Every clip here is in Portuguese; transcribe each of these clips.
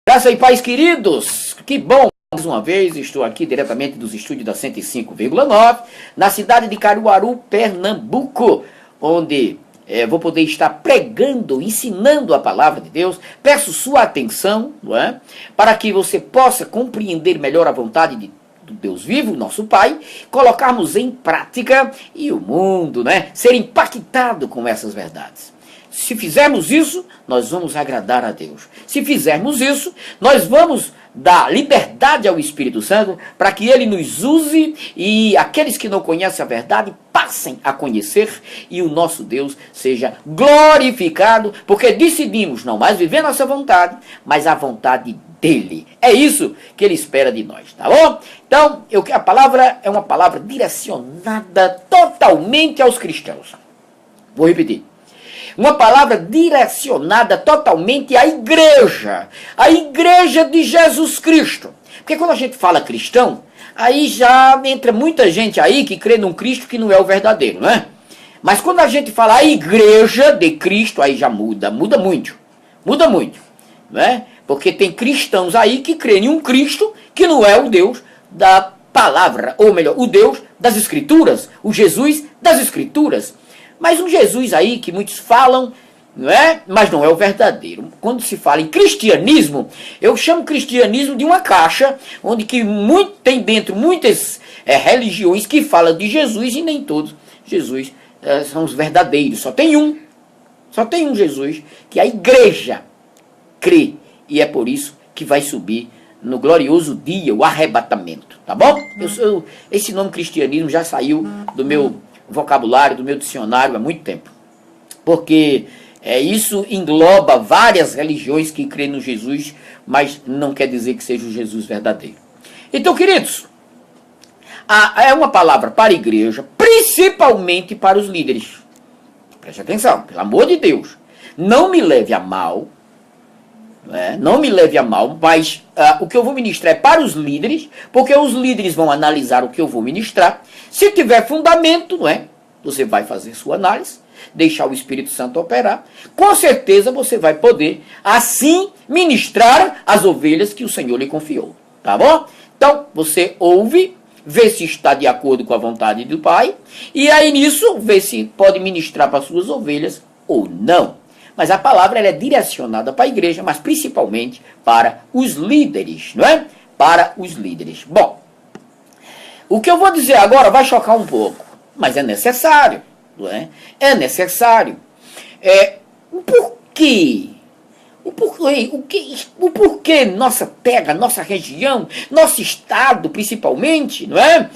Graça e paz, queridos, que bom, mais uma vez estou aqui diretamente dos estúdios da 105,9, na cidade de Caruaru, Pernambuco, onde vou poder estar pregando, ensinando a palavra de Deus. Peço sua atenção, não é? Para que você possa compreender melhor a vontade do Deus vivo, nosso Pai, colocarmos em prática e o mundo, né, ser impactado com essas verdades. Se fizermos isso, nós vamos agradar a Deus. Se fizermos isso, nós vamos dar liberdade ao Espírito Santo para que ele nos use e aqueles que não conhecem a verdade passem a conhecer e o nosso Deus seja glorificado, porque decidimos não mais viver nossa vontade, mas a vontade dele. É isso que ele espera de nós, tá bom? Então, a palavra é uma palavra direcionada totalmente aos cristãos. Vou repetir. Uma palavra direcionada totalmente à igreja de Jesus Cristo. Porque quando a gente fala cristão, aí já entra muita gente aí que crê num Cristo que não é o verdadeiro, né? Mas quando a gente fala a igreja de Cristo, aí já muda muito, né? Porque tem cristãos aí que creem em um Cristo que não é o Deus da palavra, ou melhor, o Deus das Escrituras, o Jesus das Escrituras. Mas um Jesus aí que muitos falam, não é? Mas não é o verdadeiro. Quando se fala em cristianismo, eu chamo cristianismo de uma caixa, onde que tem dentro muitas religiões que falam de Jesus e nem todos Jesus são os verdadeiros. Só tem um Jesus que a igreja crê. E é por isso que vai subir no glorioso dia, o arrebatamento. Tá bom? Esse nome cristianismo já saiu do meu vocabulário, do meu dicionário há muito tempo. Porque isso engloba várias religiões que creem no Jesus, mas não quer dizer que seja o Jesus verdadeiro. Então, queridos, é uma palavra para a igreja, principalmente para os líderes. Preste atenção, pelo amor de Deus. Não me leve a mal, não me leve a mal, mas o que eu vou ministrar é para os líderes, porque os líderes vão analisar o que eu vou ministrar. Se tiver fundamento, você vai fazer sua análise, deixar o Espírito Santo operar. Com certeza você vai poder, assim, ministrar as ovelhas que o Senhor lhe confiou. Tá bom? Então, você ouve, vê se está de acordo com a vontade do Pai, e aí nisso, vê se pode ministrar para as suas ovelhas ou não. Mas a palavra ela é direcionada para a igreja, mas principalmente para os líderes, não é? Para os líderes. Bom, o que eu vou dizer agora vai chocar um pouco, mas é necessário, não é? É necessário. O porquê? O porquê nossa terra, nossa região, nosso estado principalmente, não é?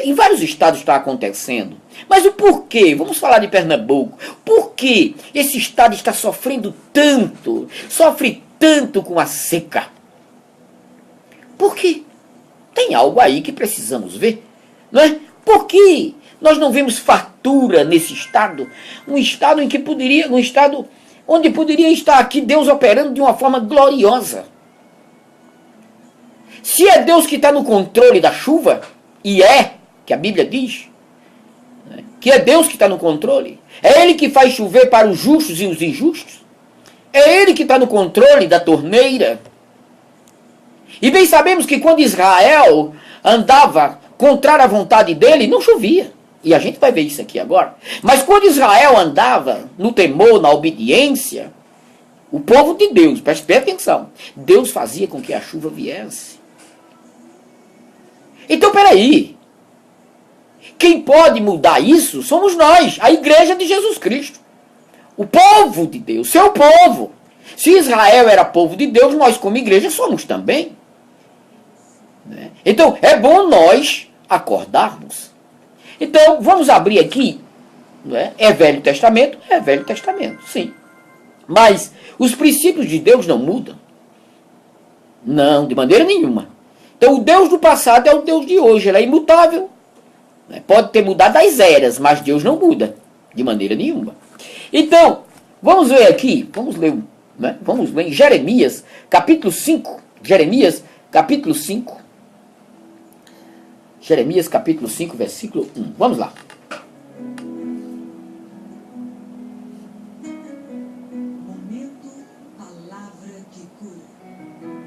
Em vários estados está acontecendo. Mas o porquê? Vamos falar de Pernambuco. Por que esse estado está sofrendo tanto? Sofre tanto com a seca? Por quê? Tem algo aí que precisamos ver, não é? Por que nós não vemos fartura nesse estado? Um estado onde poderia estar aqui Deus operando de uma forma gloriosa. Se é Deus que está no controle da chuva, e que a Bíblia diz, que é Deus que está no controle, é Ele que faz chover para os justos e os injustos, é Ele que está no controle da torneira. E bem sabemos que quando Israel andava contrário à vontade dele, não chovia. E a gente vai ver isso aqui agora. Mas quando Israel andava no temor, na obediência, o povo de Deus, preste atenção, Deus fazia com que a chuva viesse. Então, peraí. Quem pode mudar isso somos nós, a igreja de Jesus Cristo. O povo de Deus, seu povo. Se Israel era povo de Deus, nós como igreja somos também. Então, é bom nós acordarmos. Então, vamos abrir aqui. É Velho Testamento? É Velho Testamento, sim. Mas os princípios de Deus não mudam. Não, de maneira nenhuma. Então, o Deus do passado é o Deus de hoje. Ele é imutável. Pode ter mudado as eras, mas Deus não muda. De maneira nenhuma. Então, vamos ver aqui. Vamos ler em Jeremias, capítulo 5. Jeremias, capítulo 5. Jeremias, capítulo 5, versículo 1. Vamos lá. Momento, palavra que cura.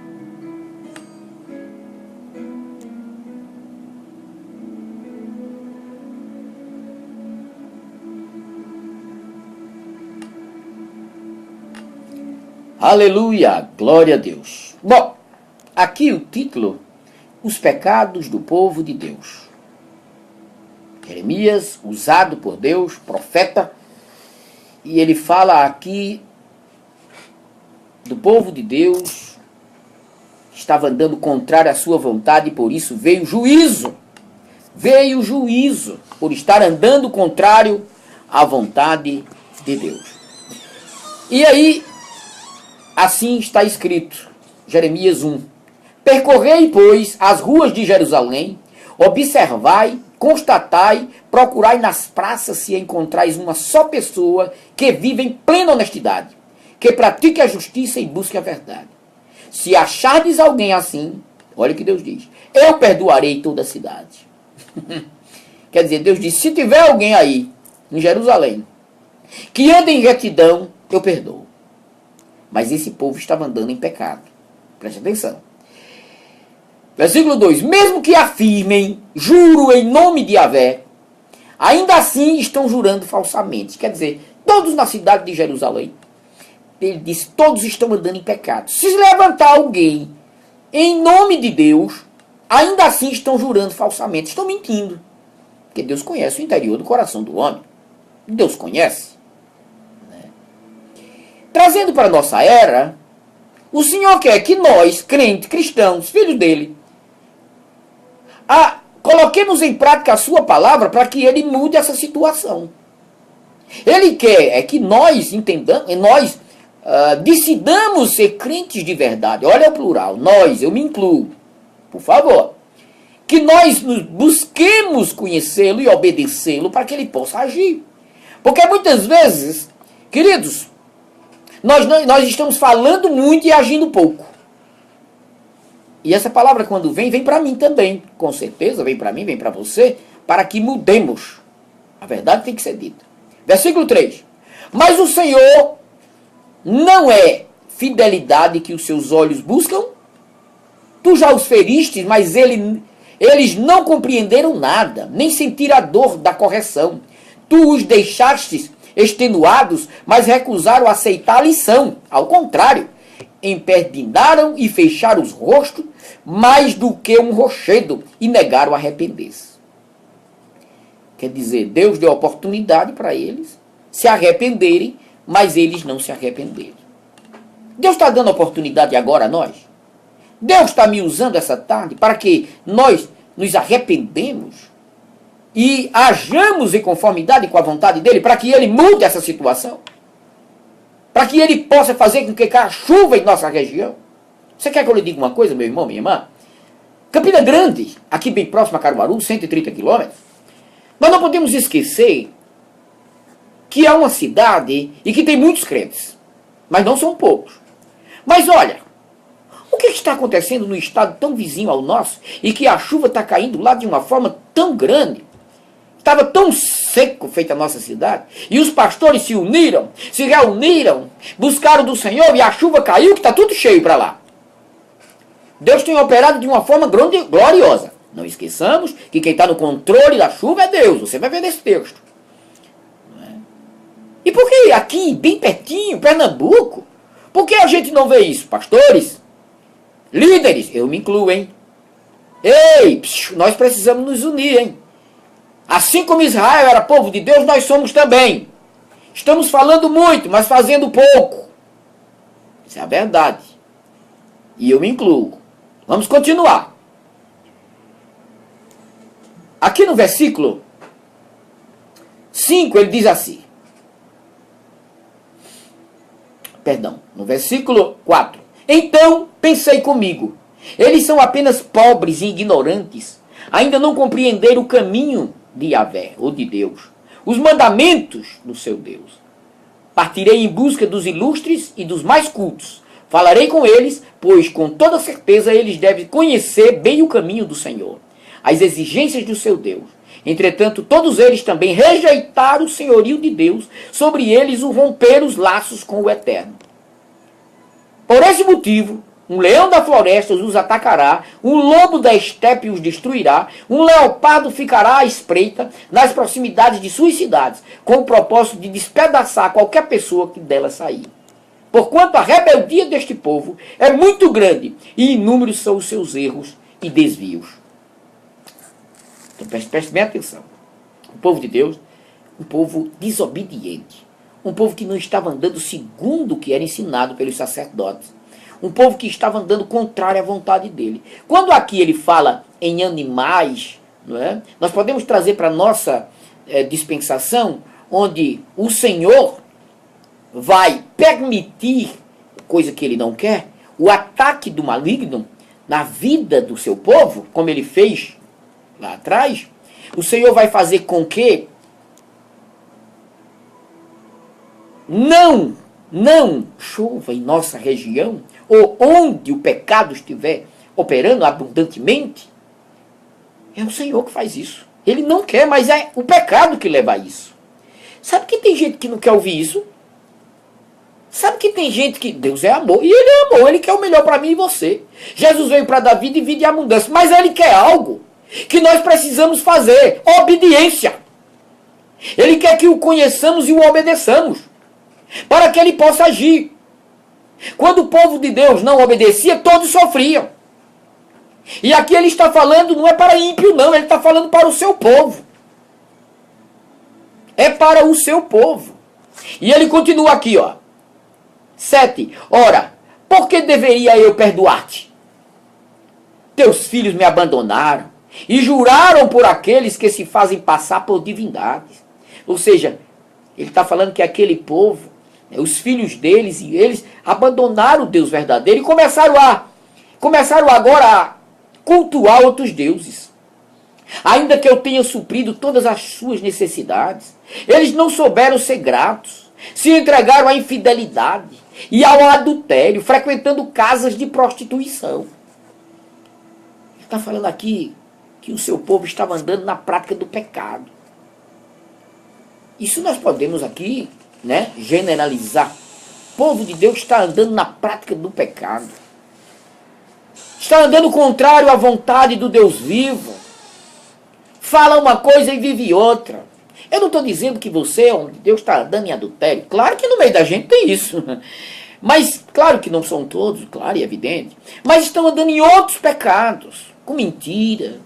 Aleluia, glória a Deus. Bom, aqui o título, os pecados do povo de Deus. Jeremias, usado por Deus, profeta, e ele fala aqui do povo de Deus, estava andando contrário à sua vontade, e por isso veio juízo. Veio juízo por estar andando contrário à vontade de Deus. E aí, assim está escrito, Jeremias 1. Percorrei, pois, as ruas de Jerusalém, observai, constatai, procurai nas praças se encontrais uma só pessoa que vive em plena honestidade, que pratique a justiça e busque a verdade. Se achardes alguém assim, olha o que Deus diz, eu perdoarei toda a cidade. Quer dizer, Deus diz, se tiver alguém aí, em Jerusalém, que anda em retidão, eu perdoo. Mas esse povo estava andando em pecado. Preste atenção. Versículo 2. Mesmo que afirmem, juro em nome de Yahvé, ainda assim estão jurando falsamente. Quer dizer, todos na cidade de Jerusalém, ele diz, todos estão andando em pecado. Se levantar alguém em nome de Deus, ainda assim estão jurando falsamente. Estão mentindo. Porque Deus conhece o interior do coração do homem. Deus conhece. Trazendo para a nossa era, o Senhor quer que nós, crentes, cristãos, filhos dele, coloquemos em prática a sua palavra para que ele mude essa situação. Ele quer que nós entendamos, nós decidamos ser crentes de verdade. Olha o plural, nós, eu me incluo, por favor. Que nós busquemos conhecê-lo e obedecê-lo para que ele possa agir. Porque muitas vezes, queridos, nós estamos falando muito e agindo pouco. E essa palavra quando vem para mim também. Com certeza, vem para mim, vem para você, para que mudemos. A verdade tem que ser dita. Versículo 3. Mas o Senhor não é fidelidade que os seus olhos buscam? Tu já os feriste, mas eles não compreenderam nada, nem sentiram a dor da correção. Tu os deixaste extenuados, mas recusaram aceitar a lição. Ao contrário, emperdinaram e fecharam os rostos mais do que um rochedo e negaram arrepender-se. Quer dizer, Deus deu oportunidade para eles se arrependerem, mas eles não se arrependeram. Deus está dando oportunidade agora a nós. Deus está me usando essa tarde para que nós nos arrependemos e hajamos em conformidade com a vontade dele, para que ele mude essa situação, para que ele possa fazer com que caia chuva em nossa região. Você quer que eu lhe diga uma coisa, meu irmão, minha irmã? Campina Grande, aqui bem próximo a Caruaru, 130 quilômetros, nós não podemos esquecer que é uma cidade e que tem muitos crentes, mas não são poucos. Mas olha, o que está acontecendo no estado tão vizinho ao nosso e que a chuva está caindo lá de uma forma tão grande? Estava tão seco feita a nossa cidade. E os pastores se uniram, se reuniram, buscaram do Senhor e a chuva caiu que está tudo cheio para lá. Deus tem operado de uma forma gloriosa. Não esqueçamos que quem está no controle da chuva é Deus. Você vai ver nesse texto. E por que aqui, bem pertinho, Pernambuco, por que a gente não vê isso? Pastores, líderes, eu me incluo, hein? Ei, nós precisamos nos unir, hein? Assim como Israel era povo de Deus, nós somos também. Estamos falando muito, mas fazendo pouco. Isso é a verdade. E eu me incluo. Vamos continuar. Aqui no versículo 5, ele diz assim. Perdão, no versículo 4. Então pensei comigo, eles são apenas pobres e ignorantes, ainda não compreenderam o caminho de Yahvé, ou de Deus, os mandamentos do seu Deus. Partirei em busca dos ilustres e dos mais cultos, falarei com eles, pois com toda certeza eles devem conhecer bem o caminho do Senhor, as exigências do seu Deus. Entretanto, todos eles também rejeitaram o senhorio de Deus, sobre eles o romper os laços com o Eterno. Por esse motivo, um leão da floresta os atacará, um lobo da estepe os destruirá, um leopardo ficará à espreita nas proximidades de suas cidades, com o propósito de despedaçar qualquer pessoa que dela sair. porquanto a rebeldia deste povo é muito grande e inúmeros são os seus erros e desvios. Então preste bem atenção. O povo de Deus, um povo desobediente, um povo que não estava andando segundo o que era ensinado pelos sacerdotes, um povo que estava andando contrário à vontade dele. Quando aqui ele fala em animais, não é? Nós podemos trazer para a nossa dispensação, onde o Senhor vai permitir, coisa que ele não quer, o ataque do maligno na vida do seu povo, como ele fez lá atrás. O Senhor vai fazer com que não chova em nossa região, ou onde o pecado estiver operando abundantemente. É o Senhor que faz isso. Ele não quer, mas é o pecado que leva a isso. Sabe que tem gente que não quer ouvir isso? Sabe que tem gente que Deus é amor, e Ele é amor, Ele quer o melhor para mim e você. Jesus veio para dar vida e vida em abundância, mas Ele quer algo que nós precisamos fazer, obediência. Ele quer que o conheçamos e o obedeçamos, para que Ele possa agir. Quando o povo de Deus não obedecia, todos sofriam. E aqui ele está falando, não é para ímpio não, ele está falando para o seu povo. É para o seu povo. E ele continua aqui, ó. 7. Ora, por que deveria eu perdoar-te? Teus filhos me abandonaram e juraram por aqueles que se fazem passar por divindades. Ou seja, ele está falando que aquele povo, os filhos deles e eles abandonaram o Deus verdadeiro e começaram agora a cultuar outros deuses. Ainda que eu tenha suprido todas as suas necessidades, eles não souberam ser gratos, se entregaram à infidelidade e ao adultério, frequentando casas de prostituição. Ele está falando aqui que o seu povo estava andando na prática do pecado. Isso nós podemos aqui, generalizar. O povo de Deus está andando na prática do pecado. Está andando contrário à vontade do Deus vivo. Fala uma coisa e vive outra. Eu não estou dizendo que você, onde Deus está andando em adultério. Claro que no meio da gente tem isso. Mas, claro que não são todos, claro e evidente. Mas estão andando em outros pecados. Com mentira.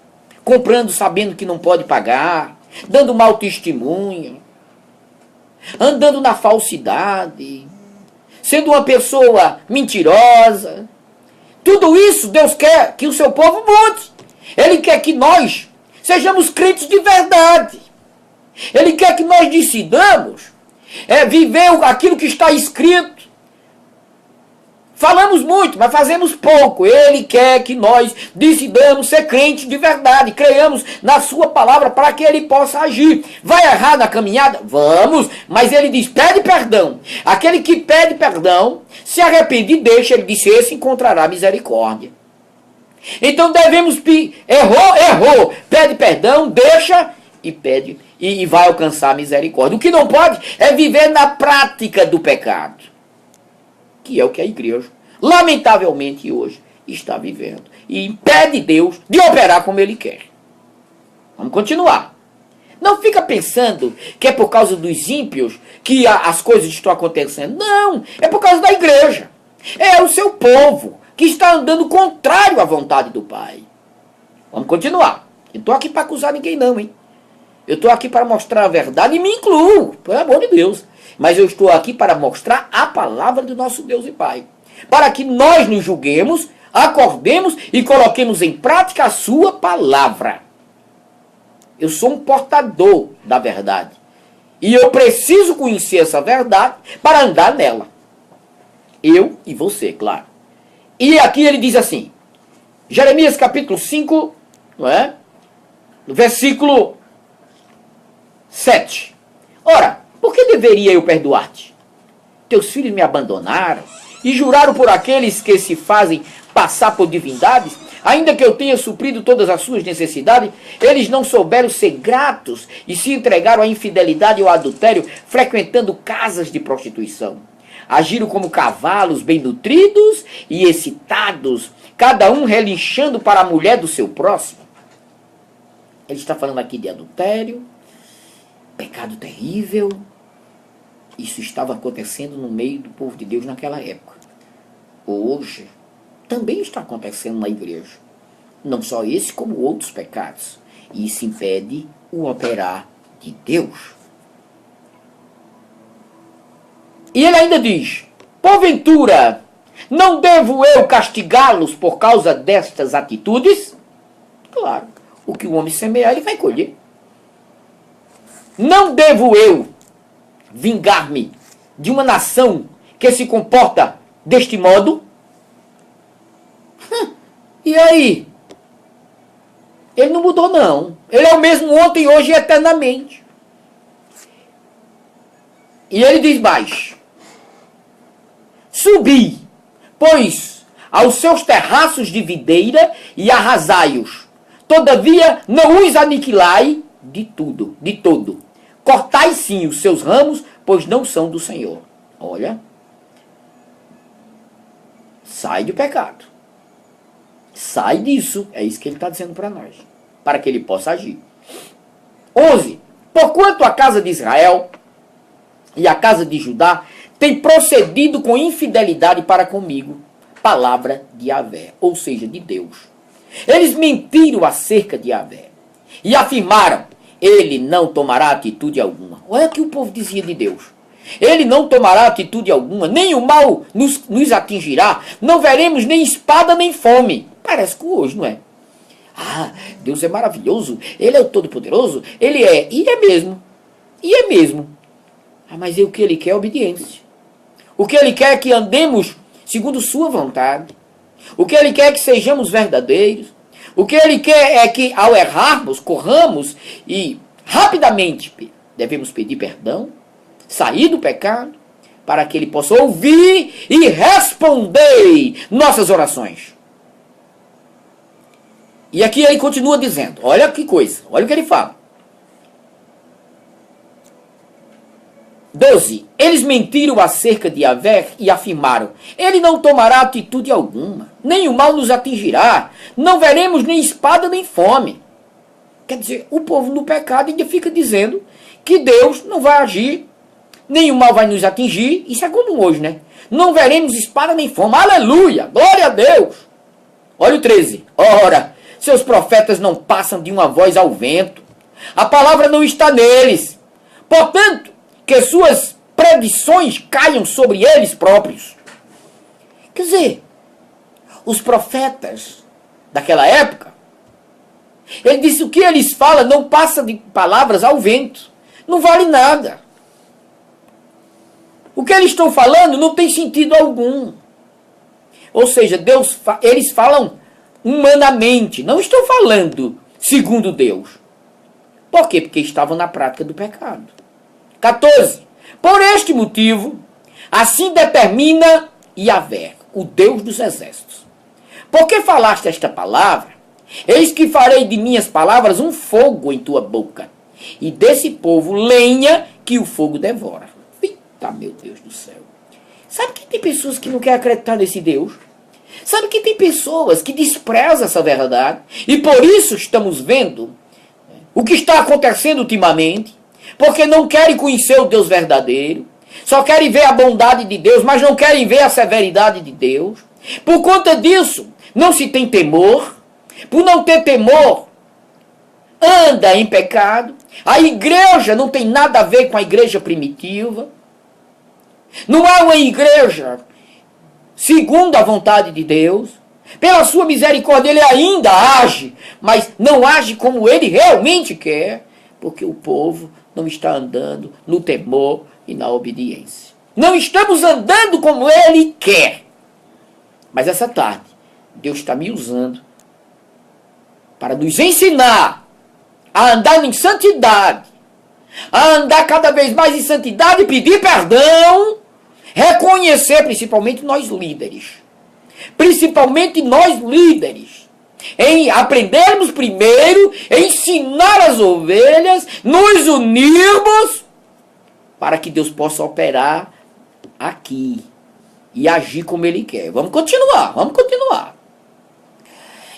Comprando sabendo que não pode pagar. Dando mau testemunho. Andando na falsidade. Sendo uma pessoa mentirosa. Tudo isso Deus quer que o seu povo mude. Ele quer que nós sejamos crentes de verdade. Ele quer que nós decidamos viver aquilo que está escrito. Falamos muito, mas fazemos pouco. Ele quer que nós decidamos ser crentes de verdade. Creiamos na sua palavra para que ele possa agir. Vai errar na caminhada? Vamos. Mas ele diz, pede perdão. Aquele que pede perdão, se arrepende e deixa, ele disse, esse encontrará misericórdia. Então devemos, errou, pede perdão, deixa e pede e vai alcançar a misericórdia. O que não pode é viver na prática do pecado, que é o que a igreja, lamentavelmente hoje, está vivendo. E impede Deus de operar como Ele quer. Vamos continuar. Não fica pensando que é por causa dos ímpios que as coisas estão acontecendo. Não, é por causa da igreja. É o seu povo que está andando contrário à vontade do Pai. Vamos continuar. Eu não estou aqui para acusar ninguém não, hein? Eu estou aqui para mostrar a verdade e me incluo, pelo amor de Deus. Mas eu estou aqui para mostrar a palavra do nosso Deus e Pai. Para que nós nos julguemos, acordemos e coloquemos em prática a sua palavra. Eu sou um portador da verdade. E eu preciso conhecer essa verdade para andar nela. Eu e você, claro. E aqui ele diz assim, Jeremias capítulo 5, não é? No versículo 7. Ora, por que deveria eu perdoar-te? Teus filhos me abandonaram e juraram por aqueles que se fazem passar por divindades, ainda que eu tenha suprido todas as suas necessidades, eles não souberam ser gratos e se entregaram à infidelidade e ao adultério, frequentando casas de prostituição. Agiram como cavalos bem nutridos e excitados, cada um relinchando para a mulher do seu próximo. Ele está falando aqui de adultério, pecado terrível, Isso estava acontecendo no meio do povo de Deus naquela época. Hoje, também está acontecendo na igreja. Não só esse, como outros pecados. E isso impede o operar de Deus. E ele ainda diz: porventura, não devo eu castigá-los por causa destas atitudes? Claro, o que o homem semear, ele vai colher. Não devo eu vingar-me de uma nação que se comporta deste modo? E aí? Ele não mudou, não. Ele é o mesmo ontem, hoje e eternamente. E ele diz mais: subi, pois, aos seus terraços de videira e arrasai-os. Todavia, não os aniquilai de todo. Cortai sim os seus ramos, pois não são do Senhor. Olha. Sai do pecado. Sai disso. É isso que ele está dizendo para nós. Para que ele possa agir. 11. Porquanto a casa de Israel e a casa de Judá tem procedido com infidelidade para comigo. Palavra de Yahvé, ou seja, de Deus. Eles mentiram acerca de Yahvé e afirmaram: ele não tomará atitude alguma. Olha o que o povo dizia de Deus. Ele não tomará atitude alguma, nem o mal nos atingirá, não veremos nem espada nem fome. Parece com hoje, não é? Ah, Deus é maravilhoso, ele é o Todo-Poderoso, ele é, e é mesmo. E é mesmo. Ah, mas o que ele quer é obediência. O que ele quer é que andemos segundo sua vontade. O que ele quer é que sejamos verdadeiros. O que ele quer é que, ao errarmos, corramos e rapidamente devemos pedir perdão, sair do pecado, para que ele possa ouvir e responder nossas orações. E aqui ele continua dizendo, olha que coisa, olha o que ele fala. 12. Eles mentiram acerca de Yahvé e afirmaram: ele não tomará atitude alguma, nem o mal nos atingirá, não veremos nem espada nem fome. Quer dizer, o povo no pecado ainda fica dizendo que Deus não vai agir, nem o mal vai nos atingir. Isso é como hoje, né? Não veremos espada nem fome. Aleluia! Glória a Deus! Olha o 13. Ora, seus profetas não passam de uma voz ao vento. A palavra não está neles. Portanto, que suas predições caiam sobre eles próprios. Quer dizer, os profetas daquela época, ele disse: o que eles falam não passa de palavras ao vento. Não vale nada. O que eles estão falando não tem sentido algum. Ou seja, eles falam humanamente, não estão falando segundo Deus. Por quê? Porque estavam na prática do pecado. 14. Por este motivo, assim determina Yahvé, o Deus dos exércitos. Porque falaste esta palavra, eis que farei de minhas palavras um fogo em tua boca, e desse povo lenha que o fogo devora. Eita, meu Deus do céu. Sabe que tem pessoas que não querem acreditar nesse Deus? Sabe que tem pessoas que desprezam essa verdade? E por isso estamos vendo o que está acontecendo ultimamente. Porque não querem conhecer o Deus verdadeiro. Só querem ver a bondade de Deus, mas não querem ver a severidade de Deus. Por conta disso, não se tem temor. Por não ter temor, anda em pecado. A igreja não tem nada a ver com a igreja primitiva. Não é uma igreja segundo a vontade de Deus. Pela sua misericórdia, ele ainda age, mas não age como ele realmente quer, porque o povo não está andando no temor e na obediência. Não estamos andando como ele quer. Mas essa tarde, Deus está me usando para nos ensinar a andar em santidade, a andar cada vez mais em santidade e pedir perdão, reconhecer, principalmente nós líderes, em aprendermos primeiro, ensinar as ovelhas, nos unirmos, para que Deus possa operar aqui e agir como Ele quer. Vamos continuar.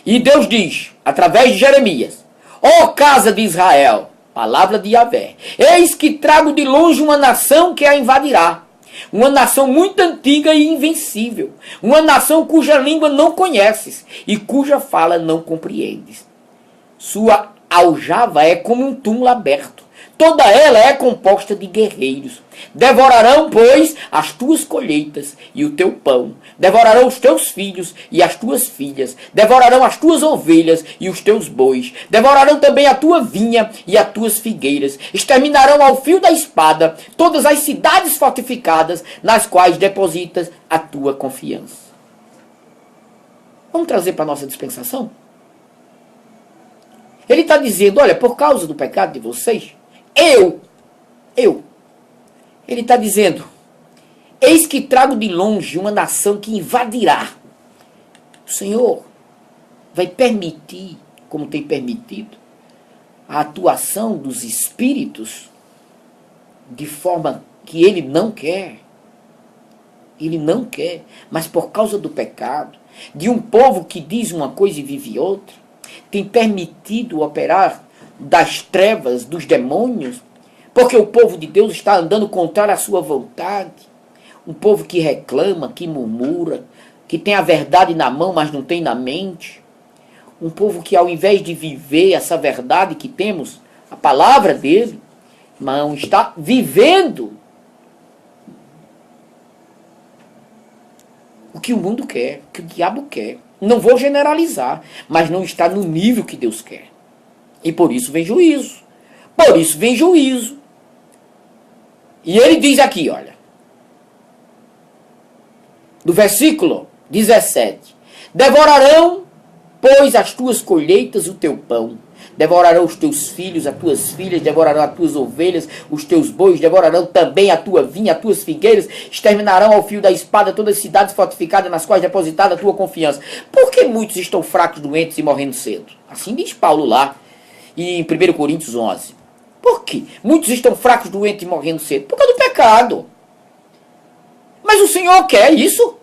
E Deus diz, através de Jeremias: ó casa de Israel, Palavra de Yahvé. Eis que trago de longe uma nação que a invadirá. Uma nação muito antiga e invencível. Uma nação cuja língua não conheces e cuja fala não compreendes. Sua aljava é como um túmulo aberto. Toda ela é composta de guerreiros. Devorarão, pois, as tuas colheitas e o teu pão. Devorarão os teus filhos e as tuas filhas. Devorarão as tuas ovelhas e os teus bois. Devorarão também a tua vinha e as tuas figueiras. Exterminarão ao fio da espada todas as cidades fortificadas nas quais depositas a tua confiança. Vamos trazer para a nossa dispensação? Ele está dizendo, olha, por causa do pecado de vocês, ele está dizendo, eis que trago de longe uma nação que invadirá. O Senhor vai permitir, como tem permitido, a atuação dos espíritos de forma que Ele não quer. Ele não quer, mas por causa do pecado, de um povo que diz uma coisa e vive outra, tem permitido operar das trevas, dos demônios, porque o povo de Deus está andando contrário à sua vontade. Um povo que reclama, que murmura, que tem a verdade na mão, mas não tem na mente. Um povo que, ao invés de viver essa verdade que temos, a palavra dele, não está vivendo o que o mundo quer, o que o diabo quer. Não vou generalizar, mas não está no nível que Deus quer. E por isso vem juízo. Por isso vem juízo. E ele diz aqui, olha, do versículo 17: Devorarão, pois, as tuas colheitas e o teu pão. Devorarão os teus filhos, as tuas filhas, devorarão as tuas ovelhas, os teus bois, devorarão também a tua vinha, as tuas figueiras, exterminarão ao fio da espada todas as cidades fortificadas nas quais depositada a tua confiança. Por que muitos estão fracos, doentes e morrendo cedo? Assim diz Paulo lá, em 1 Coríntios 11. Por quê? Muitos estão fracos, doentes e morrendo cedo. Por causa do pecado. Mas o Senhor quer isso?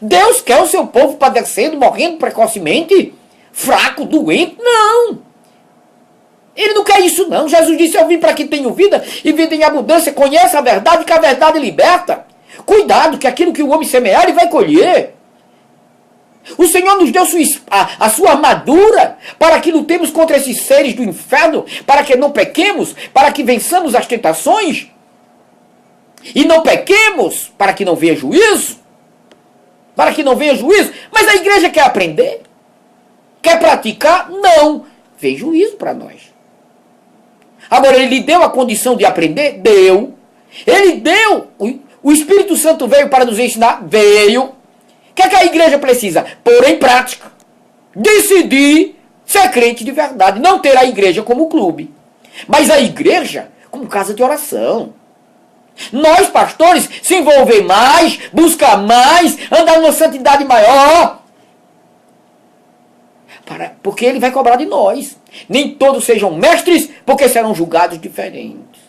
Deus quer o seu povo padecendo, morrendo precocemente? Fraco, doente? Não! Ele não quer isso não. Jesus disse, eu vim para que tenham vida e vida em abundância. Conheça a verdade, que a verdade liberta. Cuidado, que aquilo que o homem semear, ele vai colher. O Senhor nos deu a sua armadura para que lutemos contra esses seres do inferno, para que não pequemos, para que vençamos as tentações. E não pequemos, para que não venha juízo. Para que não venha juízo. Mas a igreja quer aprender? Quer praticar? Não. Vem juízo para nós. Agora, ele deu a condição de aprender? Deu. Ele deu. O Espírito Santo veio para nos ensinar? Veio. O que é que a igreja precisa? Pôr em prática. Decidir ser crente de verdade. Não ter a igreja como clube. Mas a igreja como casa de oração. Nós, pastores, se envolver mais, buscar mais, andar numa santidade maior. Porque ele vai cobrar de nós. Nem todos sejam mestres, porque serão julgados diferentes.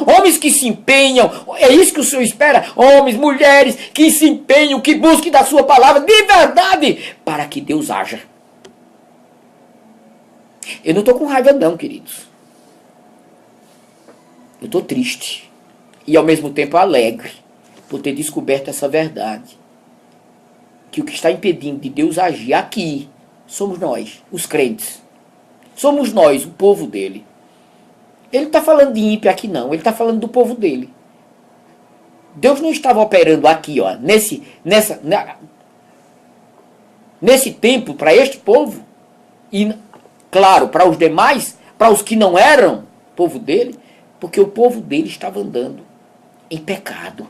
Homens que se empenham, é isso que o Senhor espera. Homens, mulheres que se empenham, que busquem da sua palavra de verdade, para que Deus haja. Eu não estou com raiva não, queridos. Eu estou triste. E ao mesmo tempo alegre por ter descoberto essa verdade. Que o que está impedindo de Deus agir aqui somos nós, os crentes. Somos nós, o povo dele. Ele não está falando de ímpio aqui não, ele está falando do povo dele. Deus não estava operando aqui, ó, nesse tempo, para este povo, e, claro, para os demais, para os que não eram povo dele, porque o povo dele estava andando em pecado.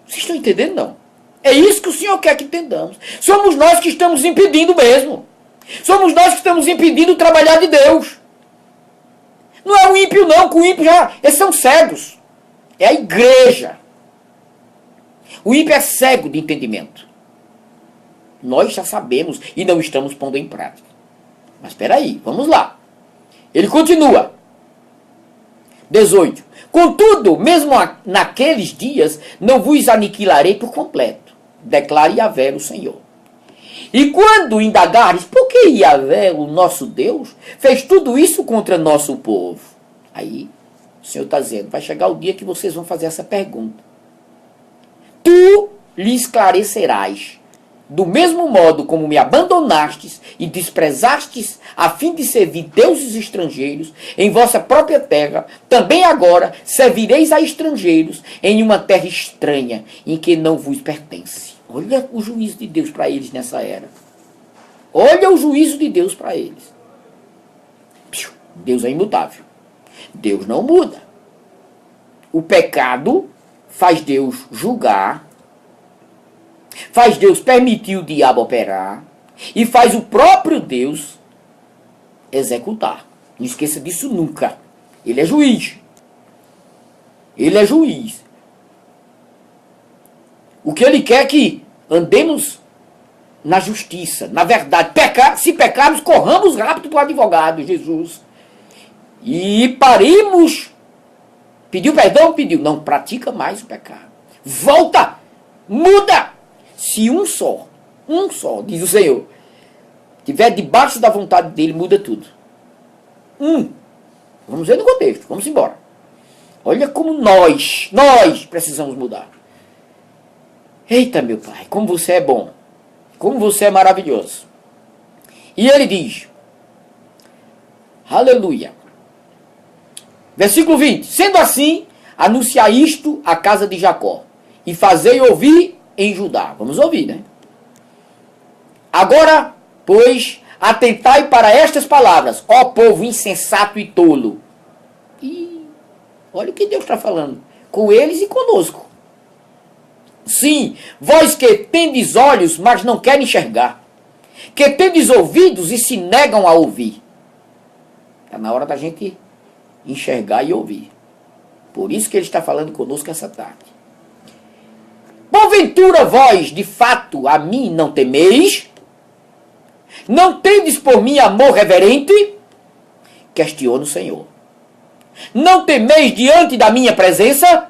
Vocês estão entendendo, não? É isso que o Senhor quer que entendamos. Somos nós que estamos impedindo mesmo. Somos nós que estamos impedindo o trabalhar de Deus. Não é o ímpio não, que o ímpio já... Eles são cegos. É a igreja. O ímpio é cego de entendimento. Nós já sabemos e não estamos pondo em prática. Mas espera aí, vamos lá. Ele continua. 18. Contudo, mesmo naqueles dias, não vos aniquilarei por completo. Declare Yahvé o Senhor. E quando indagares, por que Yahvé, o nosso Deus, fez tudo isso contra nosso povo? Aí o Senhor está dizendo, vai chegar o dia que vocês vão fazer essa pergunta. Tu lhe esclarecerás, do mesmo modo como me abandonastes e desprezastes a fim de servir deuses estrangeiros em vossa própria terra, também agora servireis a estrangeiros em uma terra estranha, em que não vos pertence. Olha o juízo de Deus para eles nessa era. Olha o juízo de Deus para eles. Deus é imutável. Deus não muda. O pecado faz Deus julgar, faz Deus permitir o diabo operar e faz o próprio Deus executar. Não esqueça disso nunca. Ele é juiz. Ele é juiz. O que ele quer é que andemos na justiça, na verdade. Se pecarmos, corramos rápido para o advogado, Jesus. E paremos. Pediu perdão? Pediu. Não pratica mais o pecado. Volta! Muda! Se um só, diz o Senhor, estiver debaixo da vontade dele, muda tudo. Vamos ver no contexto. Vamos embora. Olha como nós precisamos mudar. Eita, meu Pai, como você é bom. Como você é maravilhoso. E ele diz, aleluia. Versículo 20. Sendo assim, anunciai isto à casa de Jacó, e fazei ouvir em Judá. Vamos ouvir, né? Agora, pois, atentai para estas palavras, ó povo insensato e tolo. E olha o que Deus está falando, com eles e conosco. Sim, vós que tendes olhos, mas não querem enxergar, que tendes ouvidos e se negam a ouvir. Está na hora da gente enxergar e ouvir. Por isso que ele está falando conosco essa tarde. Porventura vós, de fato, a mim não temeis? Não tendes por mim amor reverente? Questiona o Senhor. Não temeis diante da minha presença?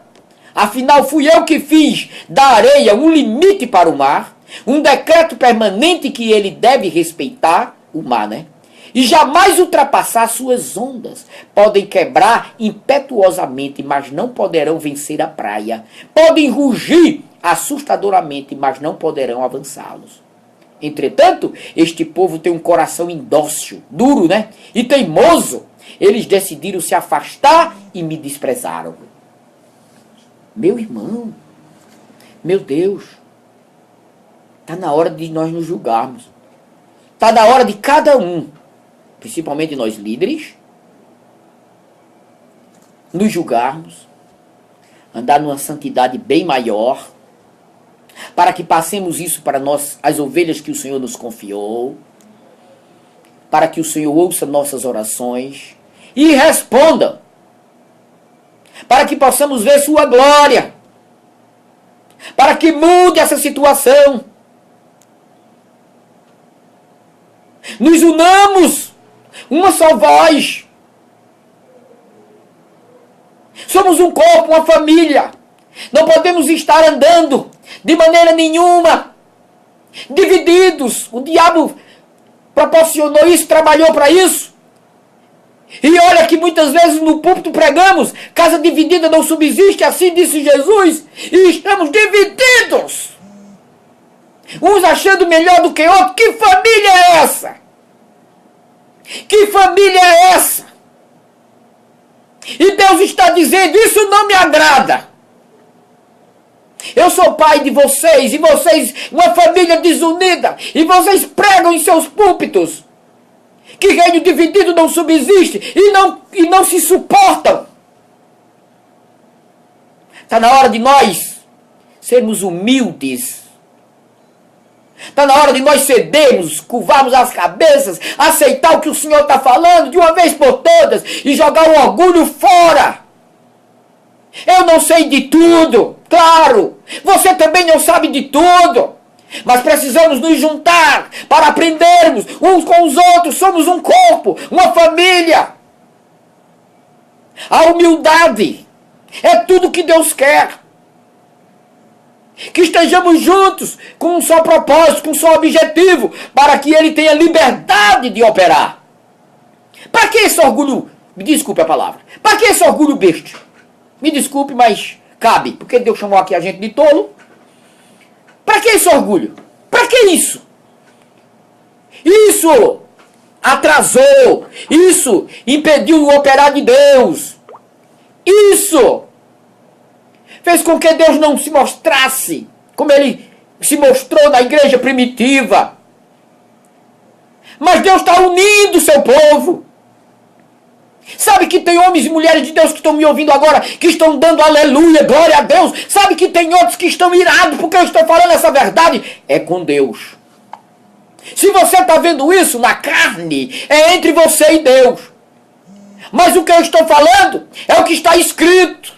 Afinal, fui eu que fiz da areia um limite para o mar, um decreto permanente que ele deve respeitar, o mar, né? E jamais ultrapassar suas ondas. Podem quebrar impetuosamente, mas não poderão vencer a praia. Podem rugir assustadoramente, mas não poderão avançá-los. Entretanto, este povo tem um coração indócil, duro, né? E teimoso. Eles decidiram se afastar e me desprezaram. Meu irmão, meu Deus, está na hora de nós nos julgarmos. Está na hora de cada um, principalmente nós líderes, nos julgarmos, andar numa santidade bem maior, para que passemos isso para nós, as ovelhas que o Senhor nos confiou, para que o Senhor ouça nossas orações e responda, para que possamos ver sua glória, para que mude essa situação. Nos unamos, uma só voz. Somos um corpo, uma família. Não podemos estar andando de maneira nenhuma divididos. O diabo proporcionou isso, trabalhou para isso. E olha que muitas vezes no púlpito pregamos, casa dividida não subsiste, assim disse Jesus, e estamos divididos. Uns achando melhor do que outros. Que família é essa? Que família é essa? E Deus está dizendo, isso não me agrada. Eu sou pai de vocês, e vocês, uma família desunida, e vocês pregam em seus púlpitos que reino dividido não subsiste e não se suportam. Está na hora de nós sermos humildes. Está na hora de nós cedermos, curvarmos as cabeças, aceitar o que o Senhor está falando de uma vez por todas e jogar o orgulho fora. Eu não sei de tudo, claro. Você também não sabe de tudo. Mas precisamos nos juntar para aprendermos uns com os outros. Somos um corpo, uma família. A humildade é tudo que Deus quer. Que estejamos juntos com um só propósito, com um só objetivo, para que ele tenha liberdade de operar. Para que esse orgulho, me desculpe a palavra, para que esse orgulho besta? Me desculpe, mas cabe, porque Deus chamou aqui a gente de tolo. Para que esse orgulho? Para que isso? Isso atrasou, isso impediu o operar de Deus. Isso fez com que Deus não se mostrasse como ele se mostrou na igreja primitiva. Mas Deus está unindo o seu povo. Sabe que tem homens e mulheres de Deus que estão me ouvindo agora, que estão dando aleluia, glória a Deus. Sabe que tem outros que estão irados porque eu estou falando essa verdade. É com Deus. Se você está vendo isso na carne, é entre você e Deus. Mas o que eu estou falando é o que está escrito.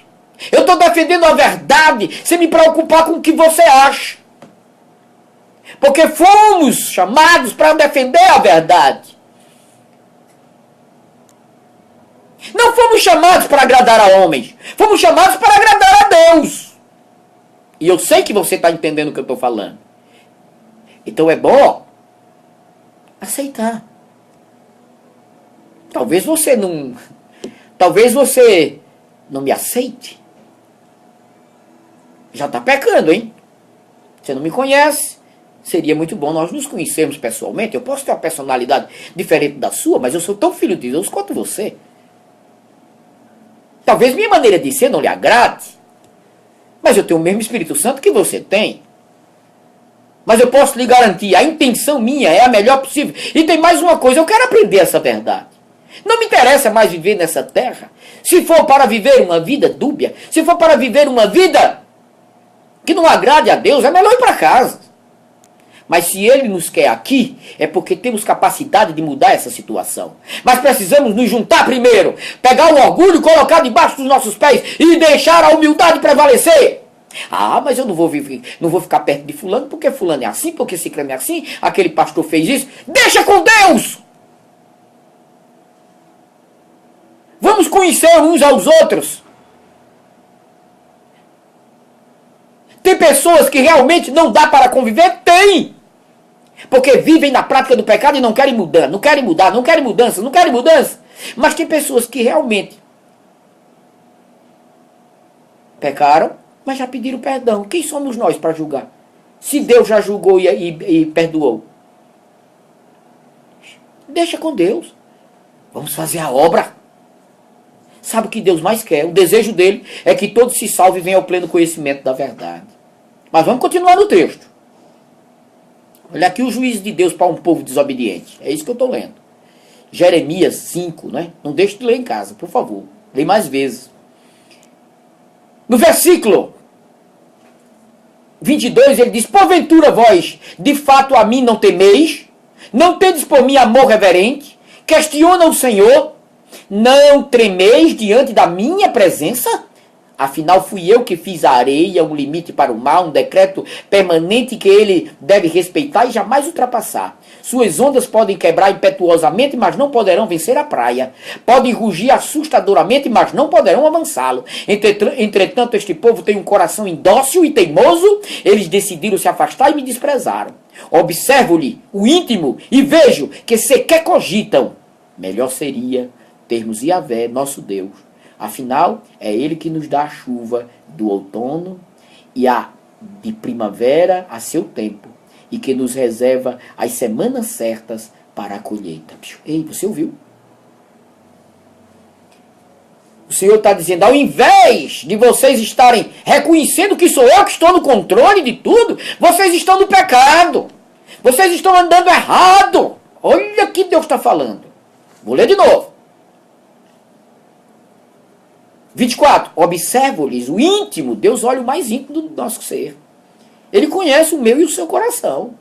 Eu estou defendendo a verdade sem me preocupar com o que você acha. Porque fomos chamados para defender a verdade. Não fomos chamados para agradar a homens. Fomos chamados para agradar a Deus. E eu sei que você está entendendo o que eu estou falando. Então é bom aceitar. Talvez você não me aceite. Já está pecando, hein? Você não me conhece. Seria muito bom nós nos conhecermos pessoalmente. Eu posso ter uma personalidade diferente da sua, mas eu sou tão filho de Deus quanto você. Talvez minha maneira de ser não lhe agrade, mas eu tenho o mesmo Espírito Santo que você tem. Mas eu posso lhe garantir, a intenção minha é a melhor possível. E tem mais uma coisa, eu quero aprender essa verdade. Não me interessa mais viver nessa terra. Se for para viver uma vida dúbia, se for para viver uma vida que não agrade a Deus, é melhor ir para casa. Mas se Ele nos quer aqui, é porque temos capacidade de mudar essa situação. Mas precisamos nos juntar primeiro, pegar o orgulho, colocar debaixo dos nossos pés e deixar a humildade prevalecer. Ah, mas eu não vou ficar perto de fulano, porque fulano é assim, porque ciclano é assim, aquele pastor fez isso. Deixa com Deus! Vamos conhecer uns aos outros. Tem pessoas que realmente não dá para conviver? Tem! Porque vivem na prática do pecado e não querem mudar, não querem mudança. Mas tem pessoas que realmente pecaram, mas já pediram perdão. Quem somos nós para julgar? Se Deus já julgou e perdoou. Deixa com Deus. Vamos fazer a obra. Sabe o que Deus mais quer? O desejo dele é que todos se salvem e venham ao pleno conhecimento da verdade. Mas vamos continuar no texto. Olha aqui o juízo de Deus para um povo desobediente. É isso que eu estou lendo. Jeremias 5, né? Não deixe de ler em casa, por favor. Leia mais vezes. No versículo 22, ele diz: porventura vós, de fato a mim não temeis, não tendes por mim amor reverente, questiona o Senhor, não tremeis diante da minha presença? Afinal, fui eu que fiz a areia, um limite para o mar, um decreto permanente que ele deve respeitar e jamais ultrapassar. Suas ondas podem quebrar impetuosamente, mas não poderão vencer a praia. Podem rugir assustadoramente, mas não poderão avançá-lo. Entretanto, este povo tem um coração indócil e teimoso. Eles decidiram se afastar e me desprezaram. Observo-lhe o íntimo e vejo que sequer cogitam. Melhor seria termos Yahvé, nosso Deus. Afinal, é Ele que nos dá a chuva do outono e a de primavera a seu tempo, e que nos reserva as semanas certas para a colheita. Ei, você ouviu? O Senhor está dizendo, ao invés de vocês estarem reconhecendo que sou eu que estou no controle de tudo, vocês estão no pecado. Vocês estão andando errado. Olha o que Deus está falando. Vou ler de novo. 24. Observo-lhes o íntimo. Deus olha o mais íntimo do nosso ser. Ele conhece o meu e o seu coração.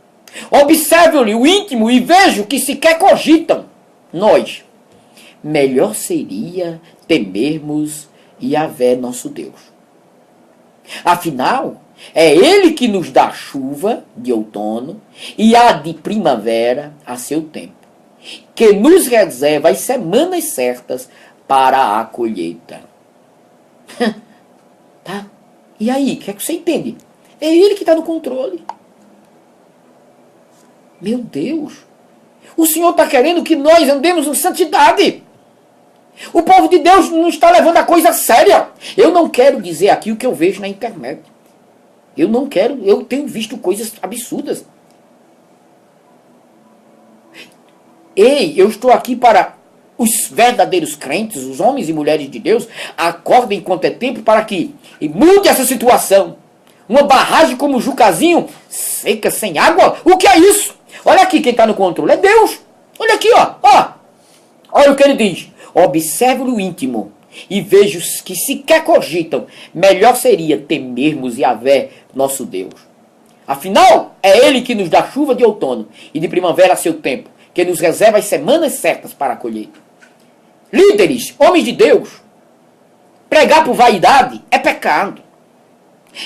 Observo-lhe o íntimo e vejo que sequer cogitam. Nós. Melhor seria temermos Yahvé, nosso Deus. Afinal, é Ele que nos dá a chuva de outono e a de primavera a seu tempo, que nos reserva as semanas certas para a colheita. Tá? E aí, o que é que você entende É Ele que está no controle. Meu Deus. O Senhor está querendo que nós andemos em santidade. O povo de Deus não está levando a coisa séria. Eu não quero dizer aqui o que eu vejo na internet. Eu não quero. Eu tenho visto coisas absurdas. Ei, eu estou aqui para os verdadeiros crentes, os homens e mulheres de Deus, acordem enquanto é tempo para que mude essa situação. Uma barragem como o Jucazinho, seca, sem água, o que é isso? Olha aqui quem está no controle, é Deus. Olha aqui, ó. Olha o que ele diz. Observe o íntimo e veja os que sequer cogitam. Melhor seria temermos Yahvé, nosso Deus. Afinal, é Ele que nos dá chuva de outono e de primavera a seu tempo, que nos reserva as semanas certas para a colheita. Líderes, homens de Deus, pregar por vaidade é pecado.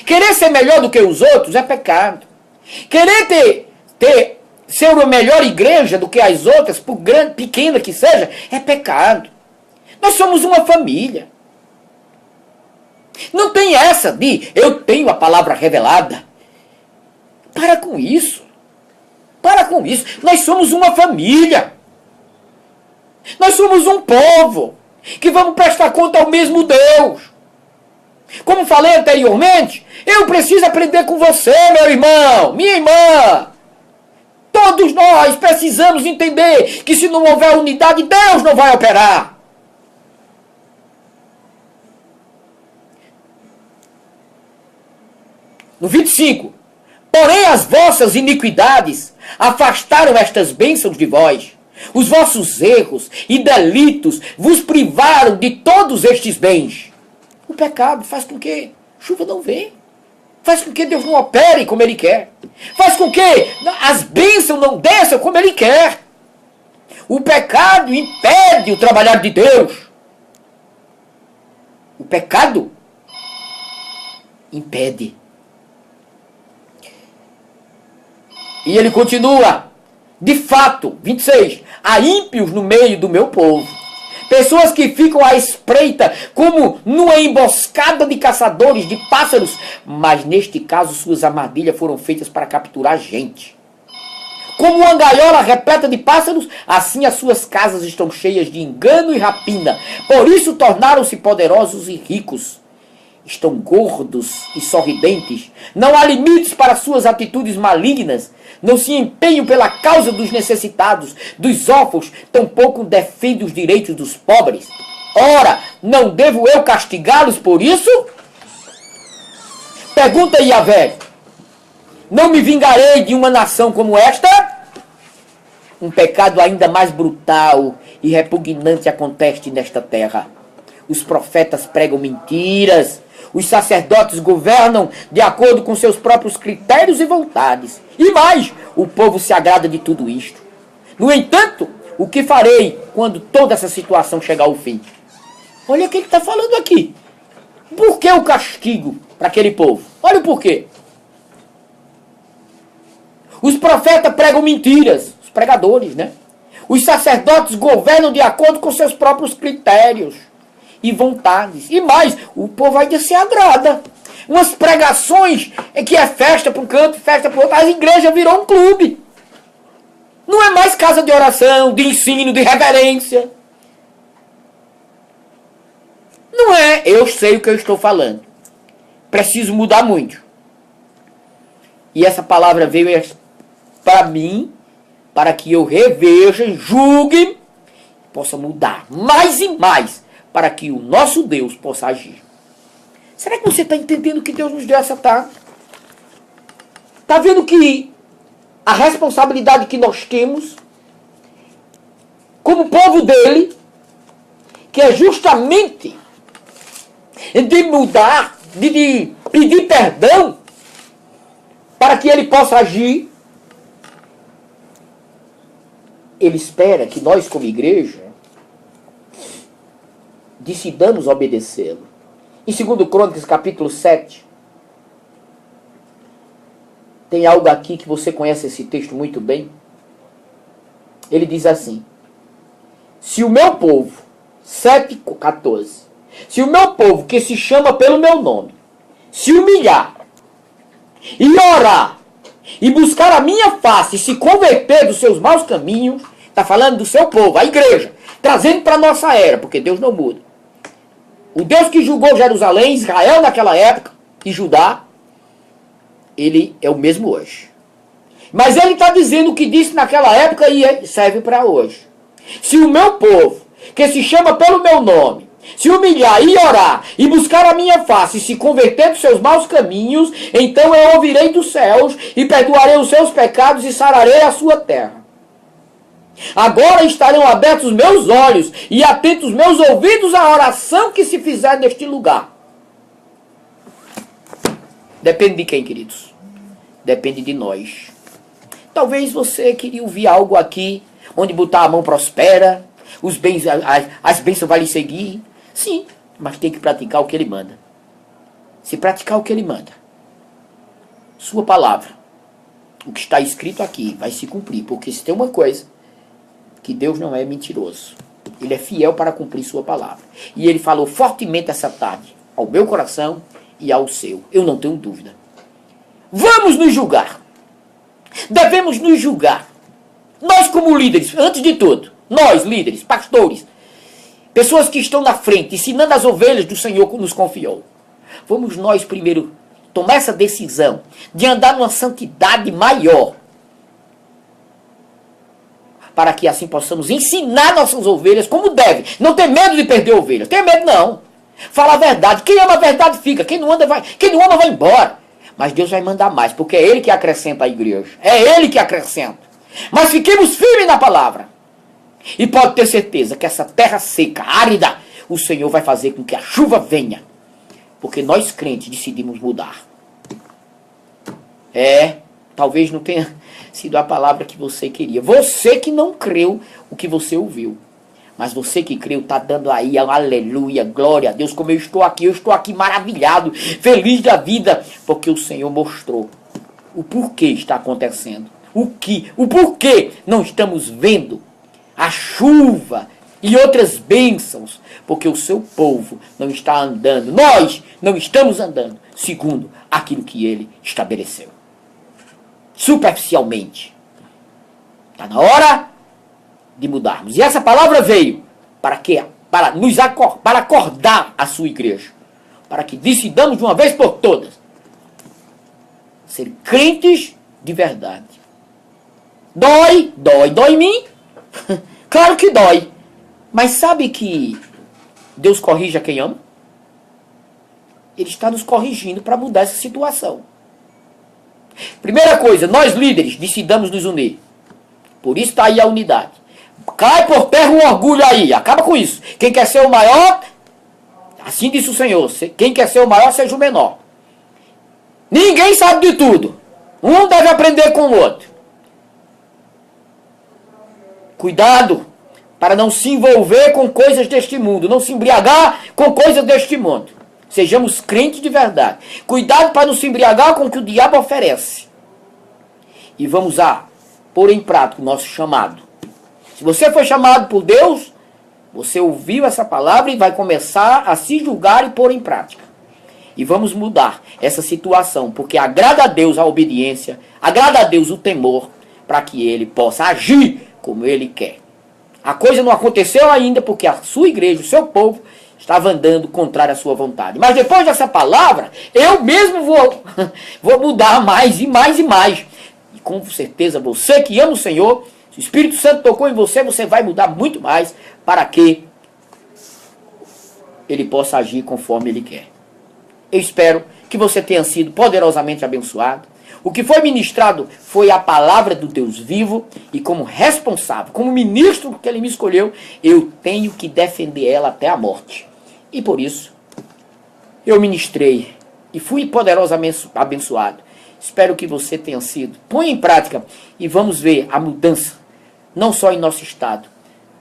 Querer ser melhor do que os outros é pecado. Querer ser uma melhor igreja do que as outras, por grande, pequena que seja, é pecado. Nós somos uma família. Não tem essa de eu tenho a palavra revelada. Para com isso. Para com isso. Nós somos uma família. Nós somos um povo que vamos prestar conta ao mesmo Deus. Como falei anteriormente, eu preciso aprender com você, meu irmão, minha irmã. Todos nós precisamos entender que se não houver unidade, Deus não vai operar. No 25. Porém as vossas iniquidades afastaram estas bênçãos de vós. Os vossos erros e delitos vos privaram de todos estes bens. O pecado faz com que chuva não venha. Faz com que Deus não opere como Ele quer. Faz com que as bênçãos não desçam como Ele quer. O pecado impede o trabalhar de Deus. O pecado impede. E ele continua. De fato, 26. Há ímpios no meio do meu povo. Pessoas que ficam à espreita como numa emboscada de caçadores de pássaros. Mas neste caso suas armadilhas foram feitas para capturar gente. Como uma gaiola repleta de pássaros, assim as suas casas estão cheias de engano e rapina. Por isso tornaram-se poderosos e ricos. Estão gordos e sorridentes. Não há limites para suas atitudes malignas. Não se empenham pela causa dos necessitados, dos órfãos, tampouco defendem os direitos dos pobres. Ora, não devo eu castigá-los por isso? Pergunta Yahvé. Não me vingarei de uma nação como esta? Um pecado ainda mais brutal e repugnante acontece nesta terra. Os profetas pregam mentiras. Os sacerdotes governam de acordo com seus próprios critérios e vontades. E mais, o povo se agrada de tudo isto. No entanto, o que farei quando toda essa situação chegar ao fim? Olha o que ele está falando aqui. Por que o castigo para aquele povo? Olha o porquê. Os profetas pregam mentiras. Os pregadores, né? Os sacerdotes governam de acordo com seus próprios critérios e vontades. E mais, o povo ainda se agrada. Umas pregações que é festa para um canto, festa para o outro. A igreja virou um clube. Não é mais casa de oração, de ensino, de reverência. Não é. Eu sei o que eu estou falando. Preciso mudar muito. E essa palavra veio para mim, para que eu reveja, julgue, possa mudar mais e mais, para que o nosso Deus possa agir. Será que você está entendendo que Deus nos deu essa tarde? Está vendo que a responsabilidade que nós temos, como povo dele, que é justamente de mudar, de pedir perdão, para que ele possa agir. Ele espera que nós, como igreja, decidamos obedecê-lo. Em 2 Crônicas, capítulo 7, tem algo aqui que você conhece esse texto muito bem. Ele diz assim: se o meu povo, 7,14, se o meu povo que se chama pelo meu nome, se humilhar e orar, e buscar a minha face, e se converter dos seus maus caminhos, está falando do seu povo, a igreja, trazendo para a nossa era, porque Deus não muda. O Deus que julgou Jerusalém, Israel naquela época, e Judá, ele é o mesmo hoje. Mas ele está dizendo o que disse naquela época e serve para hoje. Se o meu povo, que se chama pelo meu nome, se humilhar e orar, e buscar a minha face, e se converter dos seus maus caminhos, então eu ouvirei dos céus, e perdoarei os seus pecados, e sararei a sua terra. Agora estarão abertos os meus olhos, e atentos os meus ouvidos à oração que se fizer neste lugar. Depende de quem, queridos? Depende de nós. Talvez você queria ouvir algo aqui, onde botar a mão prospera, os bens, as bênçãos vão lhe seguir. Sim, mas tem que praticar o que ele manda. Se praticar o que ele manda, sua palavra, o que está escrito aqui, vai se cumprir. Porque se tem uma coisa, que Deus não é mentiroso. Ele é fiel para cumprir sua palavra. E ele falou fortemente essa tarde, ao meu coração e ao seu. Eu não tenho dúvida. Vamos nos julgar. Devemos nos julgar. Nós como líderes, antes de tudo, nós líderes, pastores, pessoas que estão na frente, ensinando as ovelhas do Senhor que nos confiou. Vamos nós primeiro tomar essa decisão de andar numa santidade maior, para que assim possamos ensinar nossas ovelhas como deve. Não tem medo de perder ovelhas. Tem medo não. Fala a verdade. Quem ama a verdade fica. Quem não ama vai embora. Mas Deus vai mandar mais, porque é Ele que acrescenta a igreja. É Ele que acrescenta. Mas fiquemos firmes na palavra. E pode ter certeza que essa terra seca, árida, o Senhor vai fazer com que a chuva venha. Porque nós crentes decidimos mudar. Talvez não tenha sido a palavra que você queria. Você que não creu o que você ouviu. Mas você que creu está dando aí, aleluia, glória a Deus, como eu estou aqui maravilhado, feliz da vida, porque o Senhor mostrou o porquê está acontecendo. O porquê não estamos vendo a chuva e outras bênçãos, porque o seu povo não está andando, nós não estamos andando segundo aquilo que ele estabeleceu. Superficialmente. Está na hora de mudarmos. E essa palavra veio para quê? Para acordar a sua igreja. Para que decidamos de uma vez por todas ser crentes de verdade. Dói em mim? Claro que dói. Mas sabe que Deus corrige a quem ama? Ele está nos corrigindo para mudar essa situação. Primeira coisa, nós líderes decidamos nos unir. Por isso está aí a unidade. Cai por terra o orgulho aí, acaba com isso. Quem quer ser o maior, assim disse o Senhor, quem quer ser o maior seja o menor. Ninguém sabe de tudo. Um deve aprender com o outro. Cuidado para não se envolver com coisas deste mundo, não se embriagar com coisas deste mundo. Sejamos crentes de verdade. Cuidado para não se embriagar com o que o diabo oferece. E vamos pôr em prática o nosso chamado. Se você foi chamado por Deus, você ouviu essa palavra e vai começar a se julgar e pôr em prática. E vamos mudar essa situação, porque agrada a Deus a obediência, agrada a Deus o temor, para que Ele possa agir como Ele quer. A coisa não aconteceu ainda porque a sua igreja, o seu povo, estava andando contrário à sua vontade. Mas depois dessa palavra, eu mesmo vou mudar mais e mais e mais. E com certeza você que ama o Senhor, se o Espírito Santo tocou em você, você vai mudar muito mais para que Ele possa agir conforme Ele quer. Eu espero que você tenha sido poderosamente abençoado. O que foi ministrado foi a palavra do Deus vivo e como responsável, como ministro que Ele me escolheu, eu tenho que defender ela até a morte. E por isso, eu ministrei e fui poderosamente abençoado. Espero que você tenha sido. Põe em prática e vamos ver a mudança, não só em nosso estado,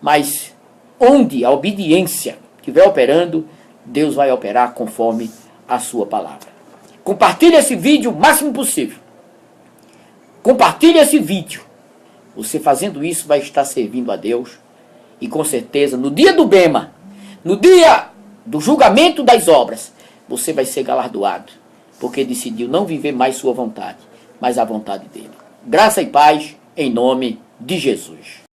mas onde a obediência estiver operando, Deus vai operar conforme a sua palavra. Compartilhe esse vídeo o máximo possível. Compartilhe esse vídeo. Você fazendo isso vai estar servindo a Deus. E com certeza, no dia do bema, no dia do julgamento das obras, você vai ser galardoado. porque decidiu não viver mais sua vontade, mas a vontade dele. Graça e paz em nome de Jesus.